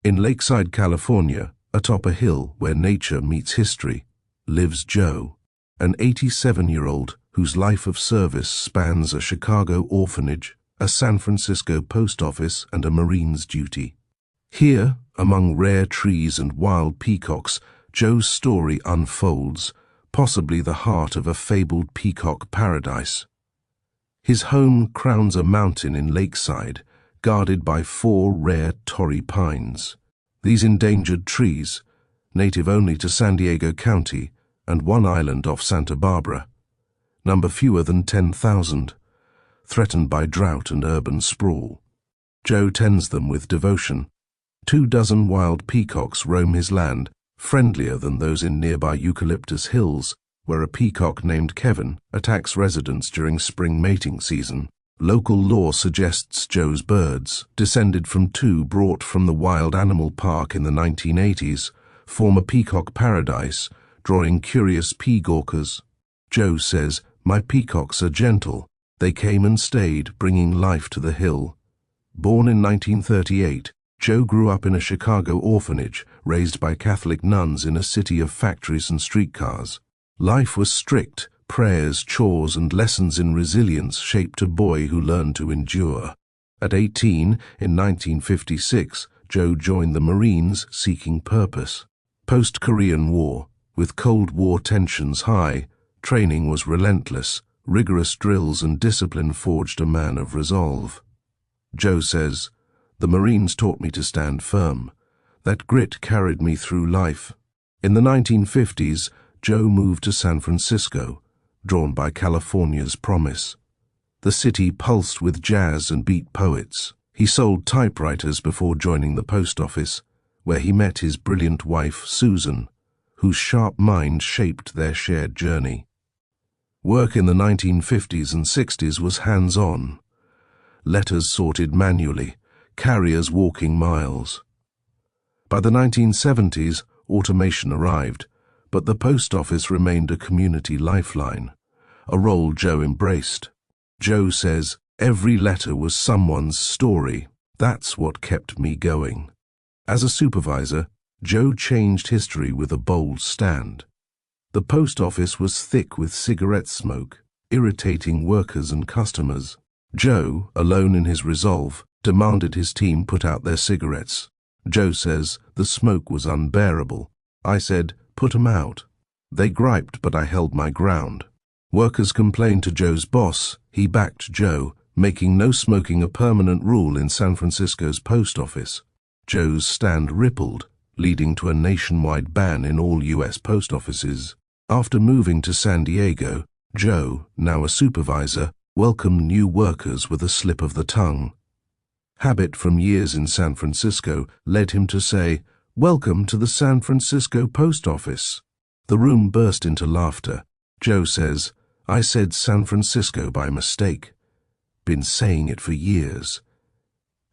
In Lakeside, California, atop a hill where nature meets history, lives Joe, an 87-year-old whose life of service spans a Chicago orphanage, a San Francisco post office, and a Marine's duty. Here, among rare trees and wild peacocks, Joe's story unfolds, possibly the heart of a fabled peacock paradise. His home crowns a mountain in Lakeside, guarded by 4 rare Torrey pines. These endangered trees, native only to San Diego County and one island off Santa Barbara, number fewer than 10,000, threatened by drought and urban sprawl. Joe tends them with devotion. 24 wild peacocks roam his land, friendlier than those in nearby eucalyptus hills, where a peacock named Kevin attacks residents during spring mating season. Local lore suggests Joe's birds, descended from 2 brought from the wild animal park in the 1980s, form a peacock paradise, drawing curious peagawkers. Joe says, "My peacocks are gentle. They came and stayed, bringing life to the hill." Born in 1938, Joe grew up in a Chicago orphanage, raised by Catholic nuns in a city of factories and streetcars. Life was strict. Prayers, chores, and lessons in resilience shaped a boy who learned to endure. At 18, in 1956, Joe joined the Marines, seeking purpose. Post-Korean War, with Cold War tensions high, training was relentless. Rigorous drills and discipline forged a man of resolve. Joe says, "The Marines taught me to stand firm. That grit carried me through life." In the 1950s, Joe moved to San Francisco, drawn by California's promise. The city pulsed with jazz and beat poets. He sold typewriters before joining the post office, where he met his brilliant wife, Susan, whose sharp mind shaped their shared journey. Work in the 1950s and 60s was hands-on. Letters sorted manually, carriers walking miles. By the 1970s, automation arrived, but the post office remained a community lifeline, a role Joe embraced. Joe says, "Every letter was someone's story. That's what kept me going." As a supervisor, Joe changed history with a bold stand. The post office was thick with cigarette smoke, irritating workers and customers. Joe, alone in his resolve, demanded his team put out their cigarettes. Joe says, "The smoke was unbearable. I said, 'Put 'em out.' They griped, but I held my ground." Workers complained to Joe's boss. He backed Joe, making no smoking a permanent rule in San Francisco's post office. Joe's stand rippled, leading to a nationwide ban in all U.S. post offices. After moving to San Diego, Joe, now a supervisor, welcomed new workers with a slip of the tongue. Habit from years in San Francisco led him to say, "Welcome to the San Francisco post office." The room burst into laughter. Joe says, "I said San Francisco by mistake. Been saying it for years."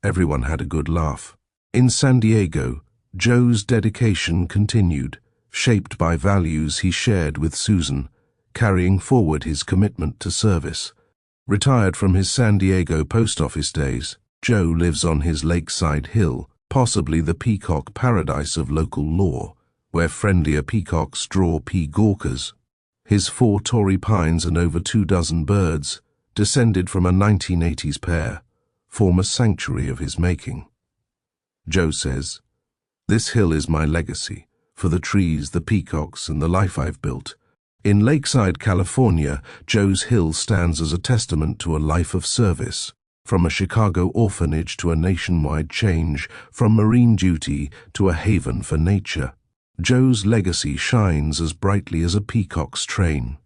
Everyone had a good laugh. In San Diego, Joe's dedication continued, shaped by values he shared with Susan, carrying forward his commitment to service. Retired from his San Diego post office days, Joe lives on his lakeside hill, possibly the peacock paradise of local law, where friendlier peacocks draw peagawkers. His 4 Torrey pines and over 24 birds, descended from a 1980s pair, form a sanctuary of his making. Joe says, "This hill is my legacy, for the trees, the peacocks, and the life I've built." In Lakeside, California, Joe's hill stands as a testament to a life of service, from a Chicago orphanage to a nationwide change, from marine duty to a haven for nature. Joe's legacy shines as brightly as a peacock's train.